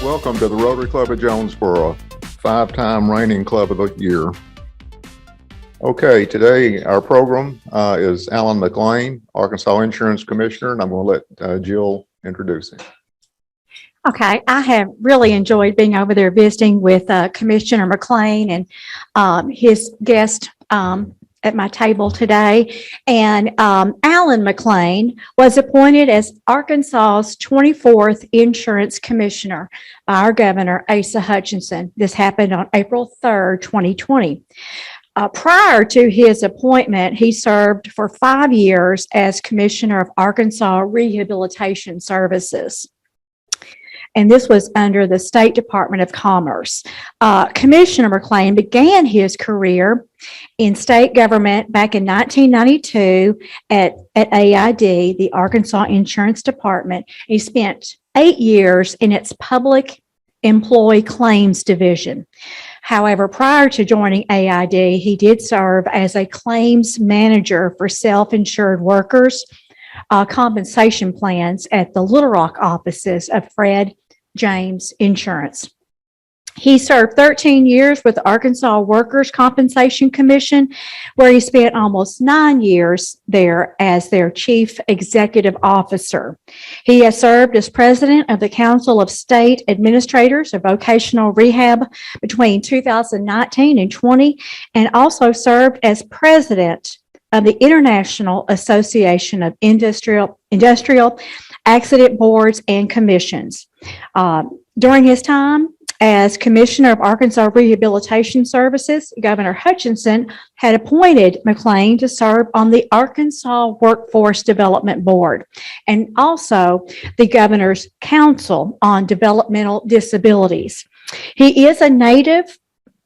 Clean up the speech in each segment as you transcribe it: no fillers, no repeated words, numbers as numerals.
Welcome to the Rotary Club of Jonesboro, five-time reigning club of the year. Okay, today our program is Alan McClain, Arkansas Insurance Commissioner, and I'm going to let Jill introduce him. Okay, I have really enjoyed being over there visiting with Commissioner McClain and his guest at my table today. And Alan McClain was appointed as Arkansas's 24th Insurance Commissioner by our Governor Asa Hutchinson. This happened on April 3rd, 2020. Prior to his appointment, he served for 5 years as Commissioner of Arkansas Rehabilitation Services. And this was under the State Department of Commerce. Commissioner McClain began his career in state government back in 1992 at AID, the Arkansas Insurance Department. He spent 8 years in its Public Employee Claims Division. However, prior to joining AID, he did serve as a claims manager for self-insured workers' compensation plans at the Little Rock offices of Fred James Insurance. He served 13 years with the Arkansas Workers' Compensation Commission, where he spent almost 9 years there as their chief executive officer. He has served as president of the Council of State Administrators of Vocational Rehab between 2019 and 20, and also served as president of the International Association of Industrial Accident Boards and Commissions. During his time as Commissioner of Arkansas Rehabilitation Services, Governor Hutchinson had appointed McClain to serve on the Arkansas Workforce Development Board and also the Governor's Council on Developmental Disabilities. He is a native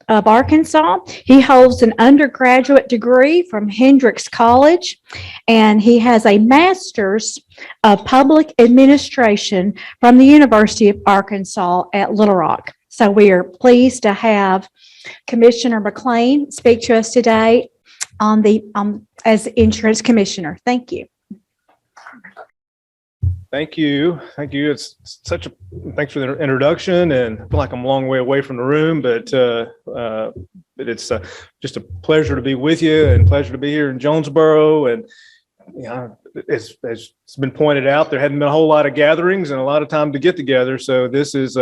of Arkansas. He holds an undergraduate degree from Hendrix College, and he has a master's of public administration from the University of Arkansas at Little Rock. So we are pleased to have Commissioner McClain speak to us today on as insurance commissioner. Thank you. Thank you. It's thanks for the introduction, and I feel like I'm a long way away from the room, but it's just a pleasure to be with you and pleasure to be here in Jonesboro. And as it's been pointed out, there hadn't been a whole lot of gatherings and a lot of time to get together. So this is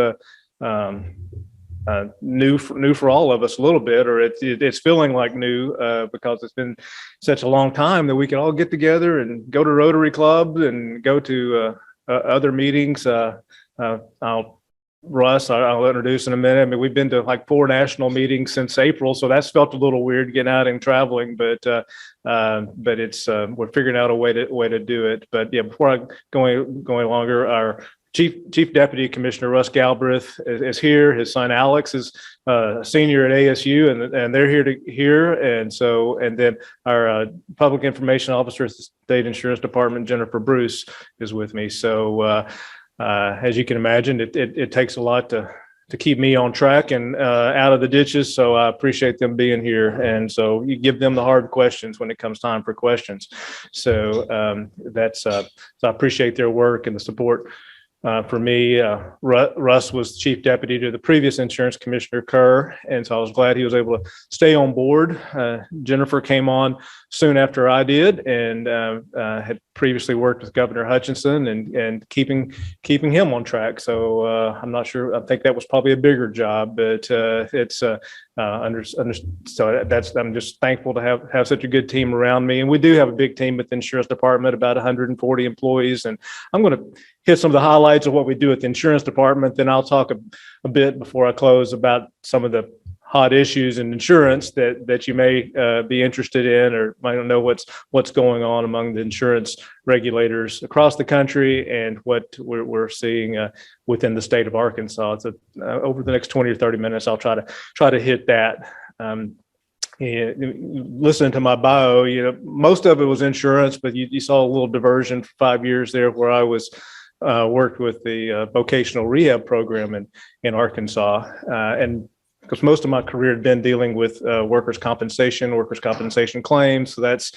new for all of us a little bit, or it's feeling like new because it's been such a long time that we can all get together and go to Rotary Club and go to other meetings. Russ, I'll introduce in a minute. I mean, we've been to like 4 national meetings since April, so that's felt a little weird getting out and traveling, but it's we're figuring out a way to do it. But yeah, before I going longer, our Chief Deputy Commissioner Russ Galbraith is here. His son Alex is a senior at ASU, and they're here. And then our Public Information Officer at the State Insurance Department, Jennifer Bruce, is with me. So as you can imagine, it takes a lot to keep me on track and out of the ditches. So I appreciate them being here. And so you give them the hard questions when it comes time for questions. So so I appreciate their work and the support. For me, Russ was Chief Deputy to the previous Insurance Commissioner Kerr, and so I was glad he was able to stay on board. Jennifer came on soon after I did, and had previously worked with Governor Hutchinson and keeping him on track. So I'm not sure. I think that was probably a bigger job, but it's so I'm just thankful to have such a good team around me. And we do have a big team at the Insurance Department, about 140 employees. And I'm going to hit some of the highlights of what we do at the Insurance Department. Then I'll talk a bit before I close about some of the hot issues in insurance that you may be interested in, or might not know what's going on among the insurance regulators across the country and what we're seeing within the state of Arkansas. It's over the next 20 or 30 minutes, I'll try to hit that. Listening to my bio, most of it was insurance, but you saw a little diversion for 5 years there, where I was worked with the vocational rehab program in Arkansas, and because most of my career had been dealing with workers' compensation claims. So that's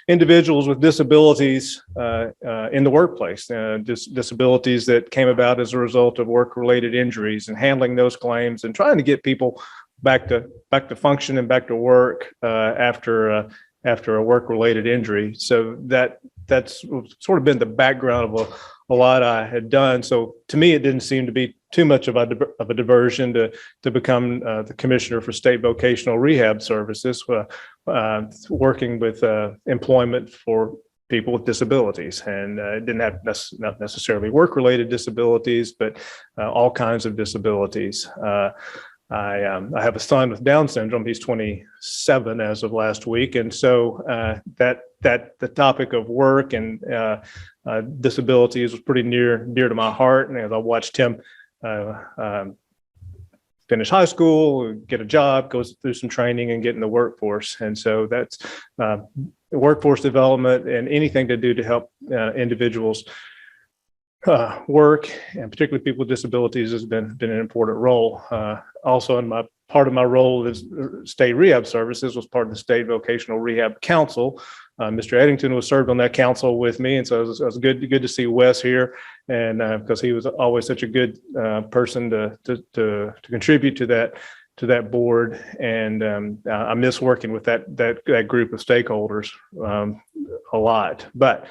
individuals with disabilities in the workplace, disabilities that came about as a result of work-related injuries, and handling those claims and trying to get people back to function and back to work after a work-related injury. So that's sort of been the background of a lot I had done. So to me, it didn't seem to be too much of a diversion to become the commissioner for state vocational rehab services, working with employment for people with disabilities. And it didn't have not necessarily work-related disabilities, but all kinds of disabilities. I have a son with Down syndrome. He's 27 as of last week, and so that the topic of work and disabilities was pretty near to my heart. And as I watched him finish high school, get a job, go through some training, and get in the workforce, and so that's workforce development and anything to do to help individuals work, and particularly people with disabilities, has been an important role. Also, in part of my role as state rehab services was part of the state vocational rehab council. Mr. Eddington was served on that council with me, and so it was good to see Wes here, and because he was always such a good person to contribute to that board, and I miss working with that group of stakeholders a lot. But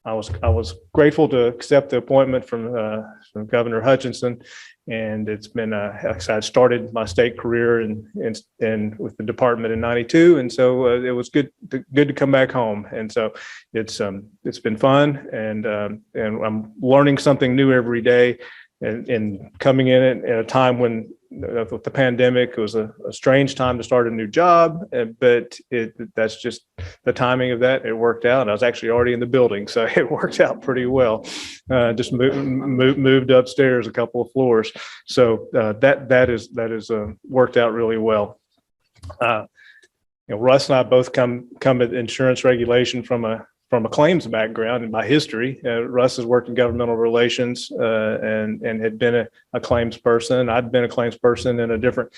I was grateful to accept the appointment from Governor Hutchinson, and it's been like I started my state career and with the department in '92, and so it was good to come back home, and so it's been fun, and I'm learning something new every day, and coming in at a time when with the pandemic, it was a strange time to start a new job, but that's just the timing of that. It worked out. I was actually already in the building, so it worked out pretty well. Just moved upstairs a couple of floors, so that is worked out really well. Russ and I both come at insurance regulation from a claims background and by history. Russ has worked in governmental relations and had been a claims person. I'd been a claims person in a different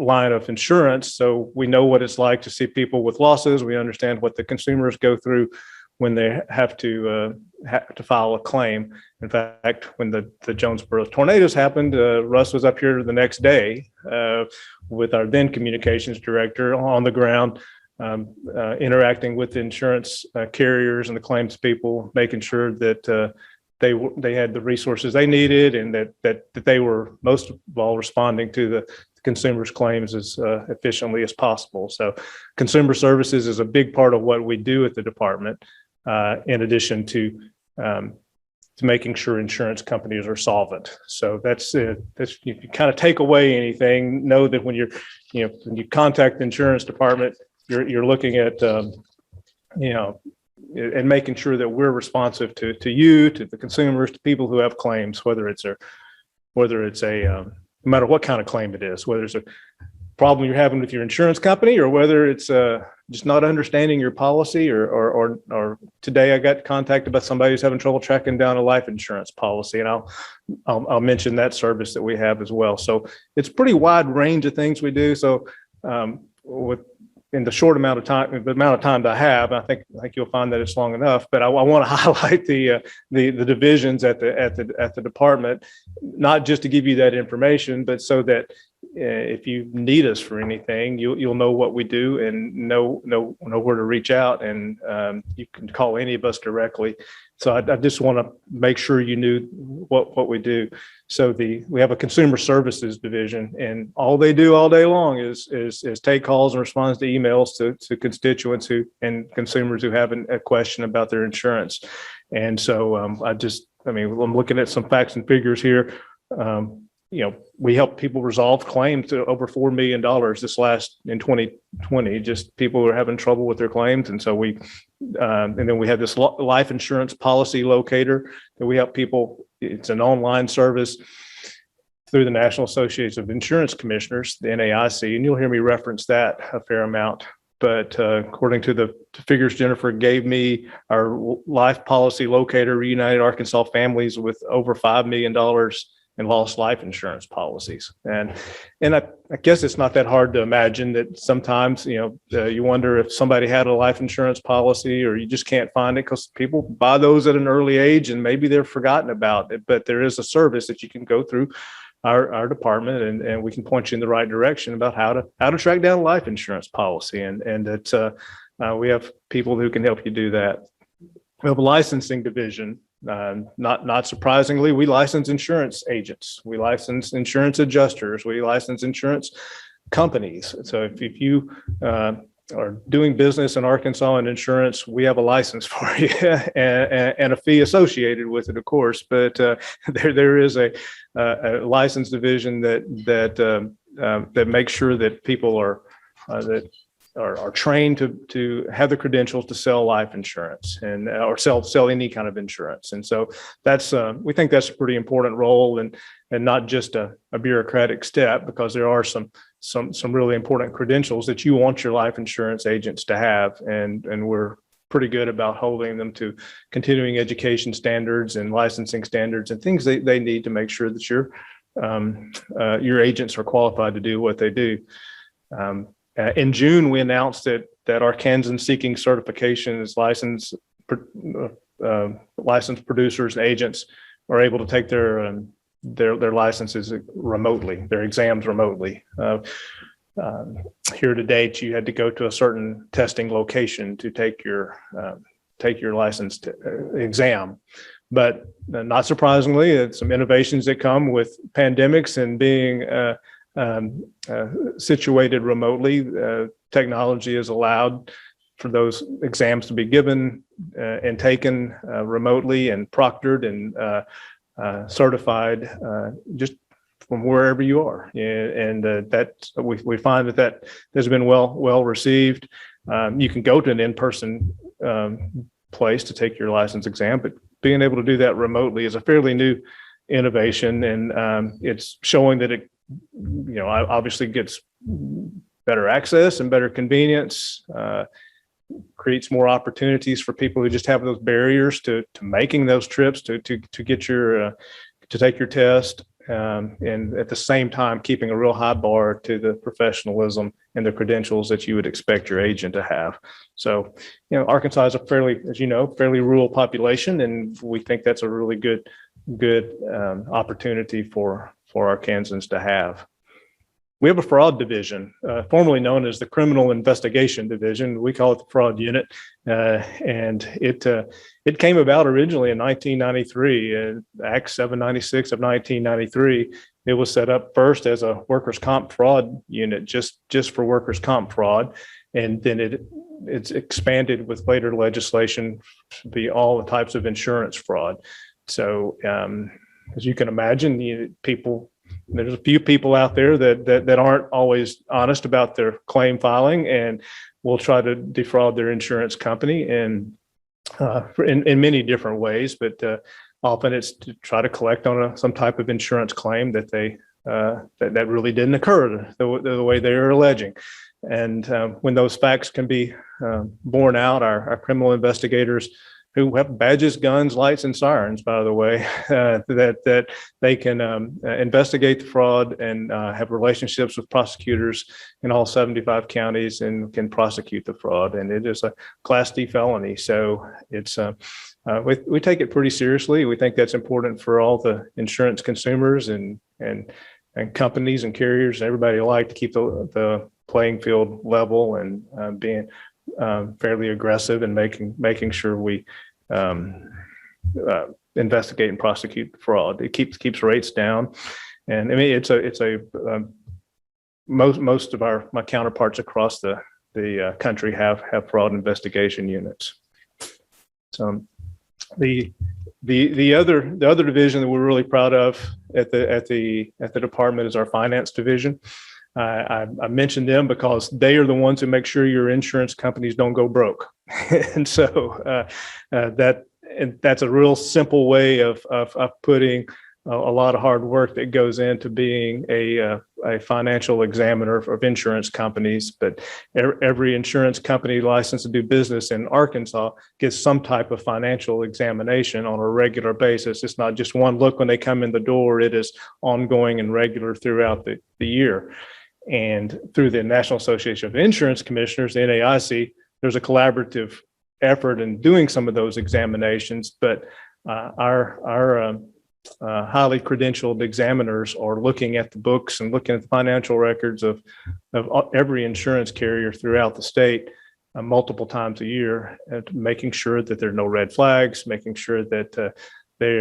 line of insurance. So we know what it's like to see people with losses. We understand what the consumers go through when they have to file a claim. In fact, when the Jonesboro tornadoes happened, Russ was up here the next day with our then communications director on the ground, interacting with the insurance carriers and the claims people, making sure that they had the resources they needed, and that they were most of all responding to the consumers' claims as efficiently as possible. So consumer services is a big part of what we do at the department, in addition to making sure insurance companies are solvent. So that's if you kind of take away anything, know that when when you contact the insurance department, you're looking at, and making sure that we're responsive to you, to the consumers, to people who have claims, whether it's a, no matter what kind of claim it is, whether it's a problem you're having with your insurance company, or whether it's just not understanding your policy, or today I got contacted by somebody who's having trouble tracking down a life insurance policy, and I'll mention that service that we have as well. So it's a pretty wide range of things we do. So in the short amount of time, the amount of time that I have, I think you'll find that it's long enough. But I want to highlight the divisions at the department, not just to give you that information, but so that if you need us for anything, you'll know what we do and know where to reach out, and you can call any of us directly. So I just want to make sure you knew what we do. So we have a consumer services division, and all they do all day long is take calls and respond to emails to constituents and consumers who have a question about their insurance. And so I'm looking at some facts and figures here. We helped people resolve claims to over $4 million in 2020, just people who are having trouble with their claims. And so and then we have this life insurance policy locator that we help people. It's an online service through the National Association of Insurance Commissioners, the NAIC, and you'll hear me reference that a fair amount. But according to the figures Jennifer gave me, our life policy locator reunited Arkansas families with over $5 million and lost life insurance policies. And I guess it's not that hard to imagine that sometimes, you wonder if somebody had a life insurance policy, or you just can't find it because people buy those at an early age and maybe they're forgotten about it. But there is a service that you can go through our department, and we can point you in the right direction about how to track down a life insurance policy. And that we have people who can help you do that. We have a licensing division. Not surprisingly, we license insurance agents. We license insurance adjusters. We license insurance companies. So if you are doing business in Arkansas in insurance, we have a license for you and a fee associated with it, of course. But there is a license division that makes sure that people are trained to have the credentials to sell life insurance and or sell any kind of insurance. And so that's we think that's a pretty important role, and not just a bureaucratic step, because there are some really important credentials that you want your life insurance agents to have, and we're pretty good about holding them to continuing education standards and licensing standards and things they need to make sure that your agents are qualified to do what they do. In June, we announced that Arkansans seeking certification as licensed producers and agents are able to take their licenses remotely, their exams remotely. Here to date, you had to go to a certain testing location to take your license exam. But not surprisingly, some innovations that come with pandemics and being situated remotely, technology has allowed for those exams to be given and taken remotely and proctored and certified just from wherever you are. And that we find that has been well received. You can go to an in-person place to take your license exam, but being able to do that remotely is a fairly new innovation, and it's showing that it obviously gets better access and better convenience, creates more opportunities for people who just have those barriers to making those trips to get to take your test, and at the same time keeping a real high bar to the professionalism and the credentials that you would expect your agent to have. So, Arkansas is a fairly rural population, and we think that's a really good opportunity for Arkansans to have. We have a fraud division, formerly known as the Criminal Investigation Division. We call it the Fraud Unit, and it came about originally in 1993, Act 796 of 1993. It was set up first as a workers' comp fraud unit, just for workers' comp fraud, and then it's expanded with later legislation to be all the types of insurance fraud. So, as you can imagine, there's a few people out there that aren't always honest about their claim filing and will try to defraud their insurance company, and in many different ways. But often it's to try to collect on some type of insurance claim that that really didn't occur the way they are alleging. And when those facts can be borne out, our criminal investigators, who have badges, guns, lights, and sirens, by the way, that they can investigate the fraud and have relationships with prosecutors in all 75 counties and can prosecute the fraud. And it is a Class D felony. So it's we take it pretty seriously. We think that's important for all the insurance consumers and companies and carriers and everybody alike to keep the playing field level and being fairly aggressive and making sure we investigate and prosecute fraud. It keeps rates down, and I mean it's a most of my counterparts across the country have fraud investigation units. So the other division that we're really proud of at the department is our finance division. I mentioned them because they are the ones who make sure your insurance companies don't go broke. And so that's a real simple way of putting lot of hard work that goes into being a financial examiner of insurance companies, but every insurance company licensed to do business in Arkansas gets some type of financial examination on a regular basis. It's not just one look when they come in the door. It is ongoing and regular throughout the year. And through the National Association of Insurance Commissioners, the NAIC, there's a collaborative effort in doing some of those examinations, but our highly credentialed examiners are looking at the books and looking at the financial records of every insurance carrier throughout the state multiple times a year, and making sure that there are no red flags, making sure that they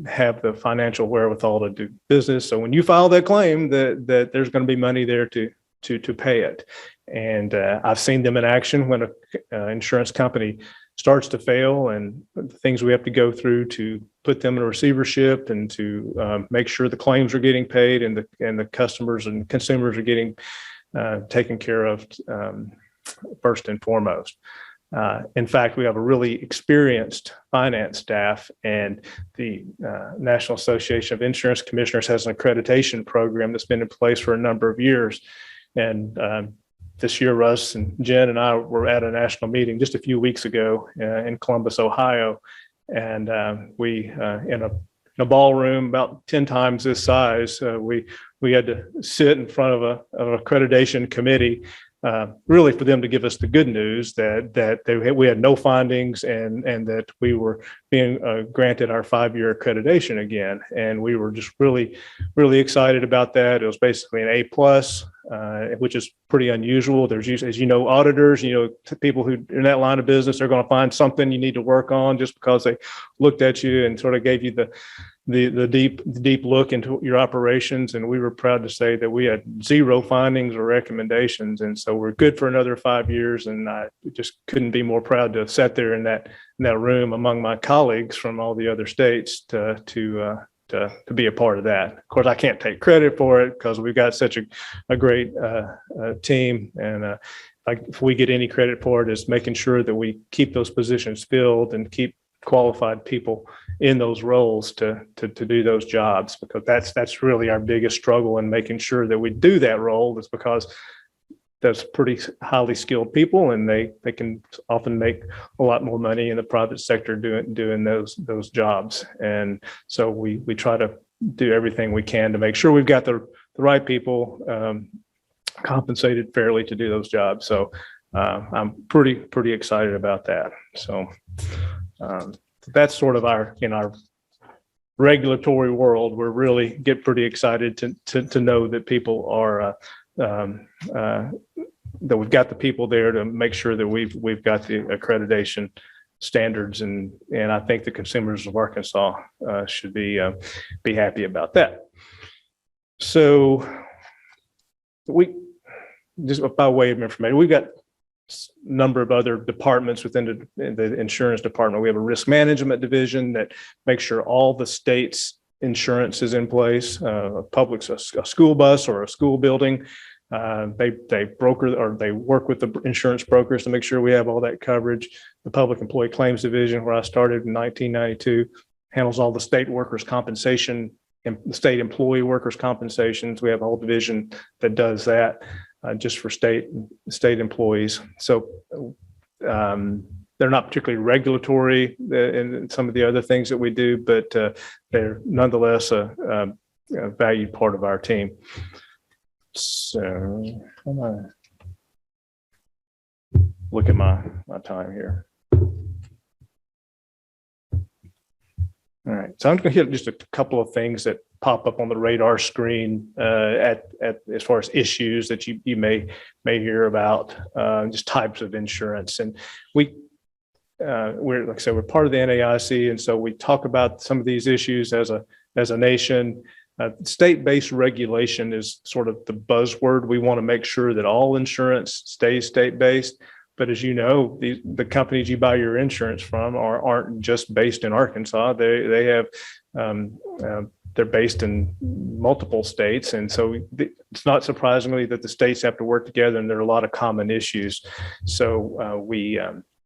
have the financial wherewithal to do business. So when you file that claim, that there's going to be money there to pay it. And I've seen them in action when an insurance company starts to fail, and the things we have to go through to put them in a receivership and to make sure the claims are getting paid and the customers and consumers are getting taken care of first and foremost. In fact, we have a really experienced finance staff, and the National Association of Insurance Commissioners has an accreditation program that's been in place for a number of years. And this year, Russ and Jen and I were at a national meeting just a few weeks ago in Columbus, Ohio. And we, in a ballroom about 10 times this size, we had to sit in front of an accreditation committee, really for them to give us the good news that we had no findings and that we were being granted our 5-year accreditation again. And we were just really, really excited about that. It was basically an A+, which is pretty unusual. There's usually, as you know, auditors, people who in that line of business are going to find something you need to work on just because they looked at you and sort of gave you the deep look into your operations. And we were proud to say that we had 0 findings or recommendations. And so we're good for another 5 years. And I just couldn't be more proud to have sat there in that room among my colleagues from all the other states to be a part of that. Of course, I can't take credit for it because we've got such a great team. And if we get any credit for it, is making sure that we keep those positions filled and keep qualified people in those roles to do those jobs, because that's really our biggest struggle in making sure that we do that role, is because that's pretty highly skilled people, and they can often make a lot more money in the private sector doing those jobs. And so we try to do everything we can to make sure we've got the right people compensated fairly to do those jobs. So I'm pretty excited about that. So that's sort of our regulatory world. We're really get pretty excited to know that people are that we've got the people there to make sure that we've got the accreditation standards, and I think the consumers of Arkansas should be happy about that. So we, just by way of information, we've got a number of other departments within the insurance department. We have a risk management division that makes sure all the state's insurance is in place. A school bus or a school building, they broker, or they work with the insurance brokers to make sure we have all that coverage. The Public Employee Claims Division, where I started in 1992, handles all the state workers' compensation and the state employee workers' compensations. We have a whole division that does that just for state employees. So they're not particularly regulatory in some of the other things that we do, but they're nonetheless a valued part of our team. So I'm gonna look at my time here. All right, so I'm going to hit just a couple of things that pop up on the radar screen at as far as issues that you may hear about, just types of insurance. And we're, like I said, we're part of the NAIC, and so we talk about some of these issues as a nation. State-based regulation is sort of the buzzword. We want to make sure that all insurance stays state-based. But as you know, the companies you buy your insurance from aren't just based in Arkansas. They have they're based in multiple states, and so it's not surprisingly that the states have to work together, and there are a lot of common issues. So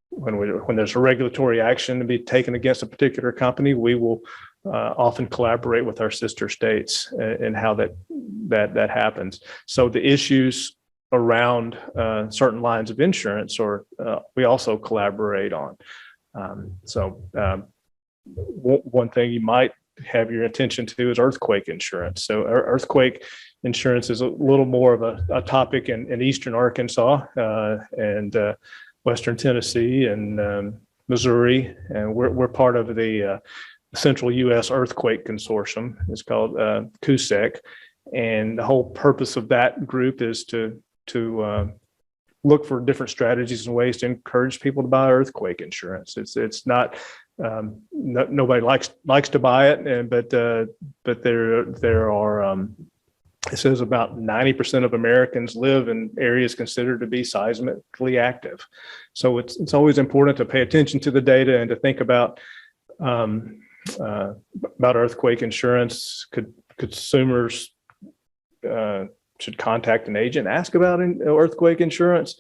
when there's a regulatory action to be taken against a particular company, we will often collaborate with our sister states and how that happens. So the issues around certain lines of insurance, or we also collaborate on. One thing you might have your attention to is earthquake insurance. So earthquake insurance is a little more of a topic in eastern Arkansas and western Tennessee and Missouri, and we're part of the Central U.S. Earthquake Consortium. It's called CUSEC, and the whole purpose of that group is to look for different strategies and ways to encourage people to buy earthquake insurance. It's not nobody likes to buy it, but there are it says about 90% of Americans live in areas considered to be seismically active. So it's always important to pay attention to the data and to think about earthquake insurance. Consumers should contact an agent, ask about earthquake insurance,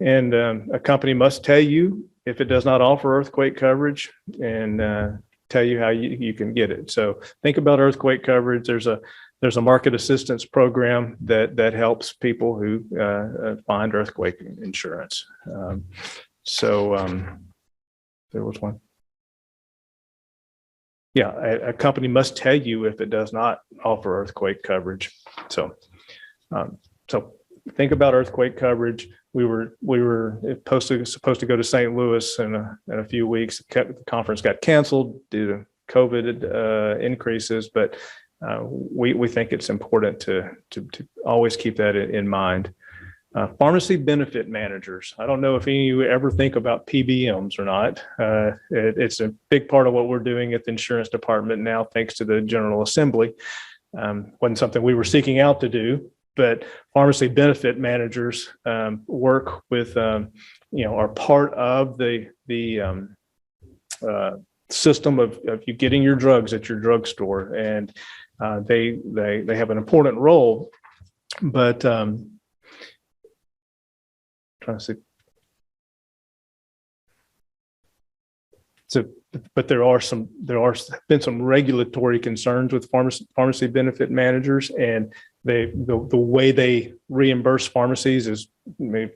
and a company must tell you if it does not offer earthquake coverage and tell you how you can get it. So think about earthquake coverage. There's a market assistance program that helps people who find earthquake insurance. There was one. Yeah, a company must tell you if it does not offer earthquake coverage. So think about earthquake coverage. We were supposed to go to St. Louis in a few weeks. The conference got canceled due to COVID increases, but we think it's important to always keep that in mind. Pharmacy benefit managers. I don't know if any of you ever think about PBMs or not. It's a big part of what we're doing at the insurance department now, thanks to the General Assembly. Wasn't something we were seeking out to do, but pharmacy benefit managers work with, are part of the system of you getting your drugs at your drugstore, and they have an important role. But trying to see. So, but there been some regulatory concerns with pharmacy benefit managers, and the way they reimburse pharmacies is maybe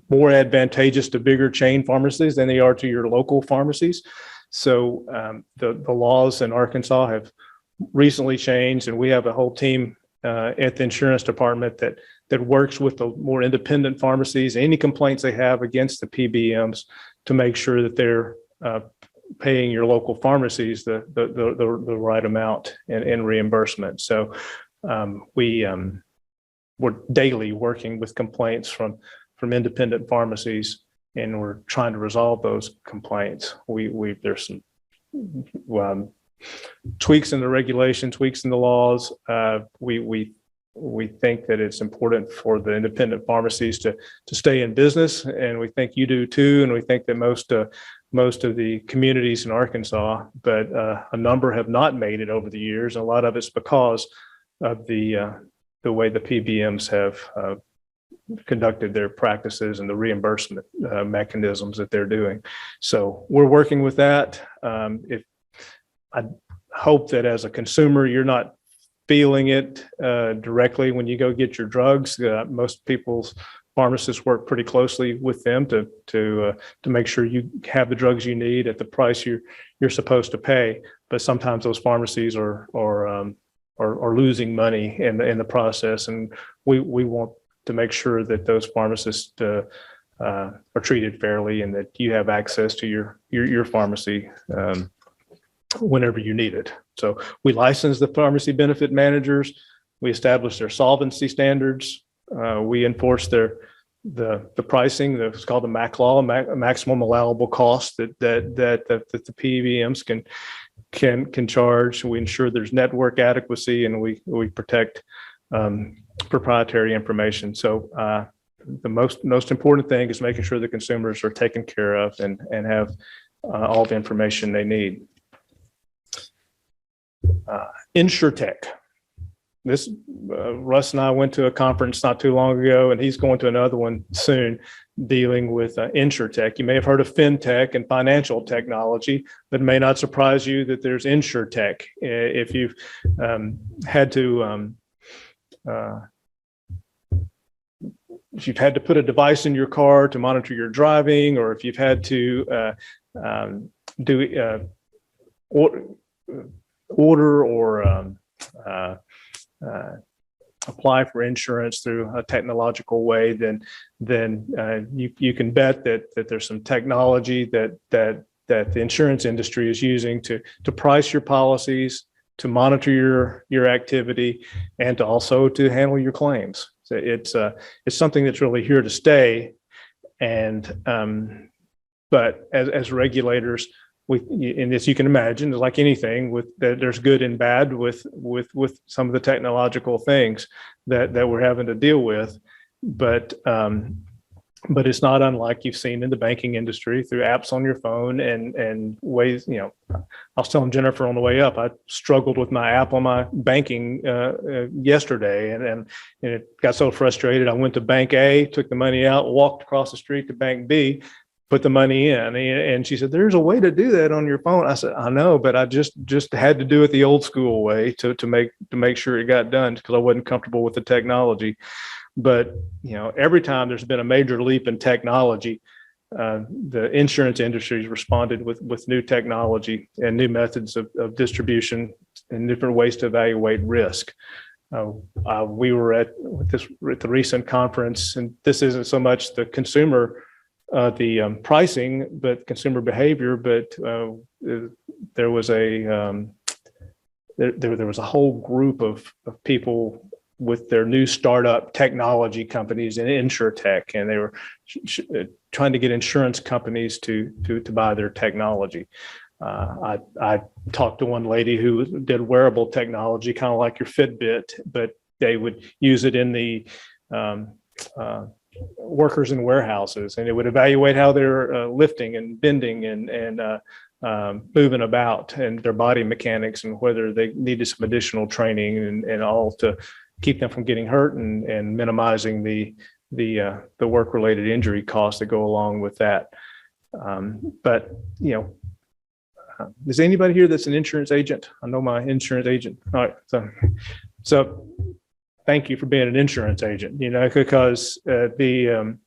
more advantageous to bigger chain pharmacies than they are to your local pharmacies. So the laws in Arkansas have recently changed, and we have a whole team at the insurance department that works with the more independent pharmacies, any complaints they have against the PBMs, to make sure that they're paying your local pharmacies the right amount in reimbursement. So we're daily working with complaints from independent pharmacies, and we're trying to resolve those complaints. There's some tweaks in the regulation, tweaks in the laws. We think that it's important for the independent pharmacies to stay in business, and we think you do too. And we think that most of the communities in Arkansas, but a number have not made it over the years. And a lot of it's because of the way the PBMs have conducted their practices and the reimbursement mechanisms that they're doing. So we're working with that. I hope that as a consumer, you're not feeling it directly when you go get your drugs. Most people's pharmacists work pretty closely with them to make sure you have the drugs you need at the price you're supposed to pay. But sometimes those pharmacies are losing money in the process, and we want to make sure that those pharmacists are treated fairly, and that you have access to your pharmacy whenever you need it. So we license the pharmacy benefit managers. We establish their solvency standards. We enforce the pricing. It's called the MAC law, maximum allowable cost that the PBMs can charge. We ensure there's network adequacy, and we protect proprietary information. So the most important thing is making sure the consumers are taken care of and have all the information they need. InsurTech. Russ and I went to a conference not too long ago, and he's going to another one soon dealing with insurtech. You may have heard of fintech and financial technology, but it may not surprise you that there's insurtech. If you've had to if you've had to put a device in your car to monitor your driving, or if you've had to order or apply for insurance through a technological way, then you can bet that there's some technology that the insurance industry is using to price your policies, to monitor your activity, and to also to handle your claims. So it's something that's really here to stay. And but as regulators, and as you can imagine, like anything, there's good and bad with some of the technological things that we're having to deal with. But it's not unlike you've seen in the banking industry through apps on your phone and ways. I was telling Jennifer on the way up, I struggled with my app on my banking yesterday, and it got so frustrated. I went to Bank A, took the money out, walked across the street to Bank B, put the money in, and she said, "There's a way to do that on your phone." I said, "I know, but I just had to do it the old school way to make sure it got done, because I wasn't comfortable with the technology." But every time there's been a major leap in technology, the insurance industry has responded with new technology and new methods of distribution and different ways to evaluate risk. We were at the recent conference, and this isn't so much the consumer. The pricing, but consumer behavior. But there was a whole group of people with their new startup technology companies in insurtech, and they were trying to get insurance companies to buy their technology. I talked to one lady who did wearable technology, kind of like your Fitbit, but they would use it in the workers in warehouses, and it would evaluate how they're lifting and bending and moving about, and their body mechanics, and whether they needed some additional training and all to keep them from getting hurt and minimizing the work-related injury costs that go along with that. But is anybody here that's an insurance agent? I know my insurance agent. All right, so thank you for being an insurance agent, because the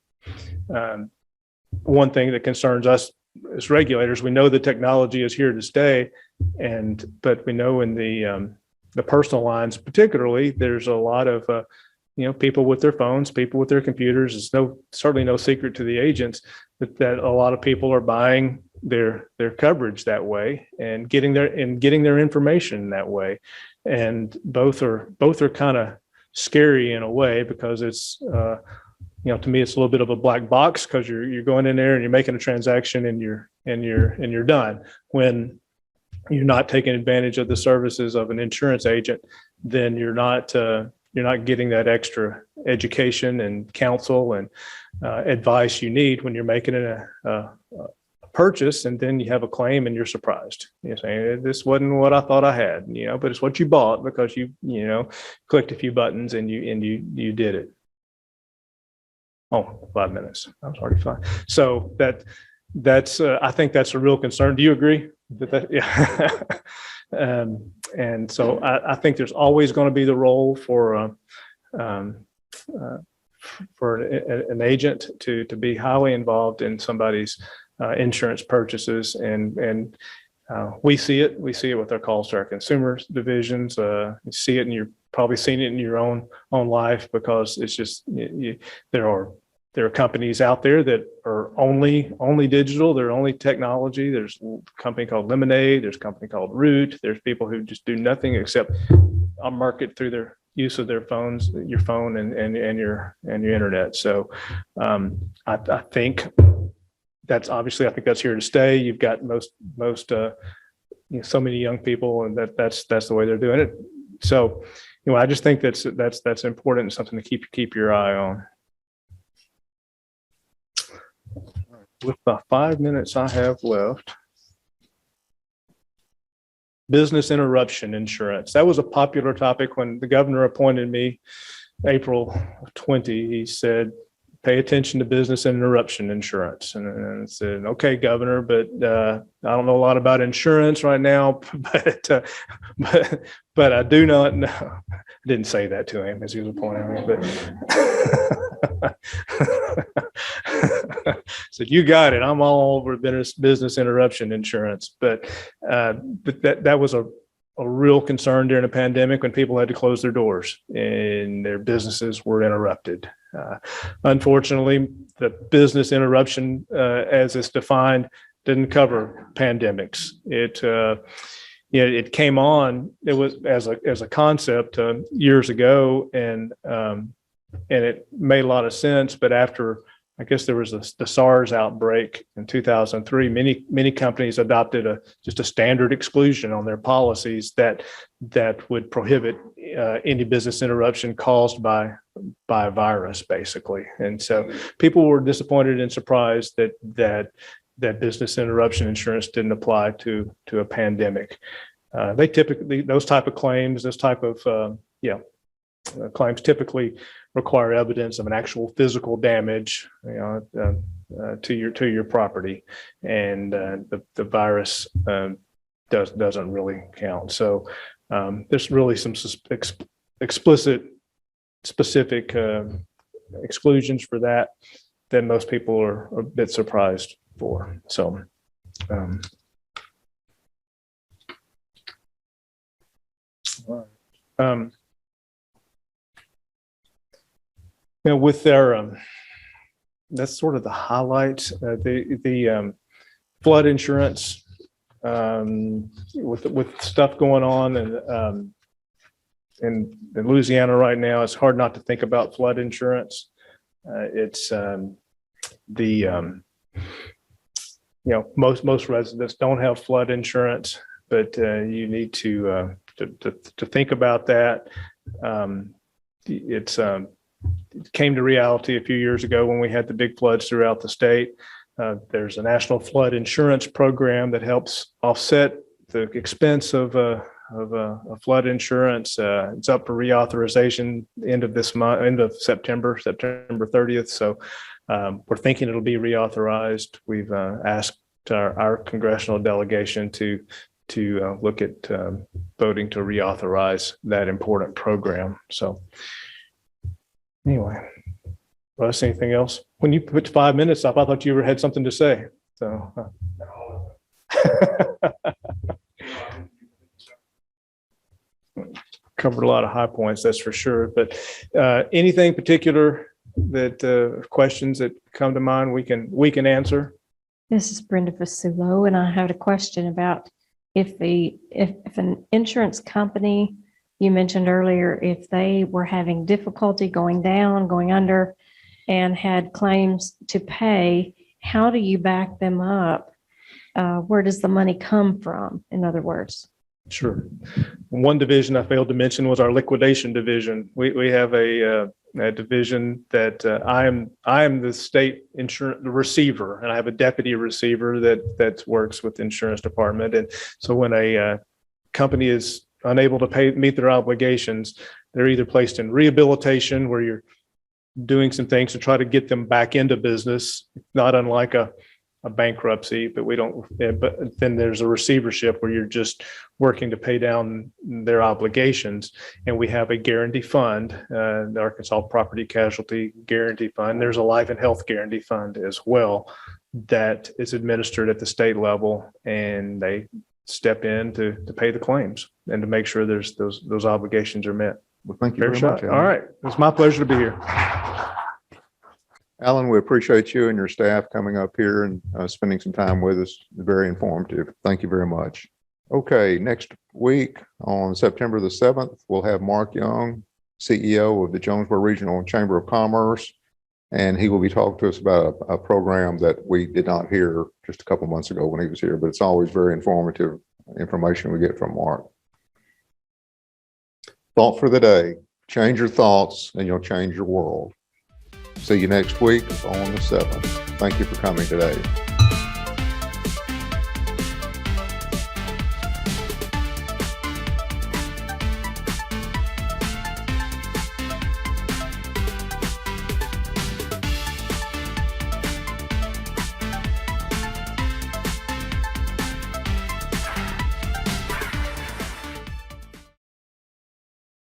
one thing that concerns us as regulators, we know the technology is here to stay, but we know in the personal lines particularly, there's a lot of people with their phones, people with their computers. It's certainly no secret to the agents that a lot of people are buying their coverage that way and getting their information that way, and both are kind of scary in a way, because it's to me it's a little bit of a black box, because you're going in there and you're making a transaction and you're done. When you're not taking advantage of the services of an insurance agent, then you're not getting that extra education and counsel and advice you need when you're making a purchase, and then you have a claim and you're surprised. You're saying, "This wasn't what I thought I had," but it's what you bought because you clicked a few buttons and you did it. Oh, 5 minutes. I was already fine. So that's I think that's a real concern. Do you agree? Yeah. And so I think there's always going to be the role for an agent to be highly involved in somebody's insurance purchases, and we see it with our calls to our consumers divisions. You see it, and you're probably seen it in your own life, because it's just there are companies out there that are only digital. They're only technology. There's a company called Lemonade. There's a company called Root. There's people who just do nothing except market through their use of their phones, your phone and your internet. So I think that's obviously, I think that's here to stay. You've got most so many young people, and that's the way they're doing it. So I just think that's important and something to keep your eye on. With the 5 minutes I have left, business interruption insurance. That was a popular topic when the governor appointed me April of 20. He said, pay attention to business interruption insurance. And I said, okay, Governor, but I don't know a lot about insurance right now, but I do not know. I didn't say that to him as he was appointing me, but said, you got it. I'm all over business interruption insurance. But that was a real concern during the pandemic when people had to close their doors and their businesses were interrupted. Unfortunately, the business interruption, as it's defined, didn't cover pandemics. It came on. It was as a concept years ago, and it made a lot of sense. But after, I guess there was the SARS outbreak in 2003. Many companies adopted just a standard exclusion on their policies that would prohibit any business interruption caused by a virus, basically. And so people were disappointed and surprised that business interruption insurance didn't apply to a pandemic. They typically, those type of claims, claims typically require evidence of an actual physical damage, to your property, and the virus doesn't really count. So there's really some explicit, specific exclusions for that most people are a bit surprised for. So. With their, that's sort of the highlight. The flood insurance, with stuff going on in Louisiana right now, it's hard not to think about flood insurance. It's most residents don't have flood insurance, but you need to think about that. It came to reality a few years ago when we had the big floods throughout the state. There's a national flood insurance program that helps offset the expense of flood insurance. It's up for reauthorization end of this month, end of September 30th. So we're thinking it'll be reauthorized. We've asked our congressional delegation to look at voting to reauthorize that important program. So anyway, Russ, anything else? When you put 5 minutes up, I thought you had something to say. So covered a lot of high points, that's for sure. But anything particular that questions that come to mind, we can answer. This is Brenda Fasulo, and I had a question about if an insurance company, you mentioned earlier, if they were having difficulty going down, going under, and had claims to pay, how do you back them up? Where does the money come from, in other words? Sure. One division I failed to mention was our Liquidation Division. We have a division that I am the state insurance receiver, and I have a deputy receiver that works with the insurance department. And so when a company is unable to meet their obligations, they're either placed in rehabilitation, where you're doing some things to try to get them back into business, not unlike a bankruptcy, but but then there's a receivership where you're just working to pay down their obligations. And we have a guarantee fund, the Arkansas Property Casualty Guarantee Fund. There's a life and health guarantee fund as well that is administered at the state level, and they step in to pay the claims and to make sure there's those obligations are met. Well, thank you very much, Alan. All right. It's my pleasure to be here. Alan, we appreciate you and your staff coming up here and spending some time with us. Very informative. Thank you very much. Okay, next week on September the 7th, we'll have Mark Young, CEO of the Jonesboro Regional Chamber of Commerce, and he will be talking to us about a program that we did not hear just a couple months ago when he was here, but it's always very informative information we get from Mark. Thought for the day: change your thoughts and you'll change your world. See you next week on the 7th. Thank you for coming today.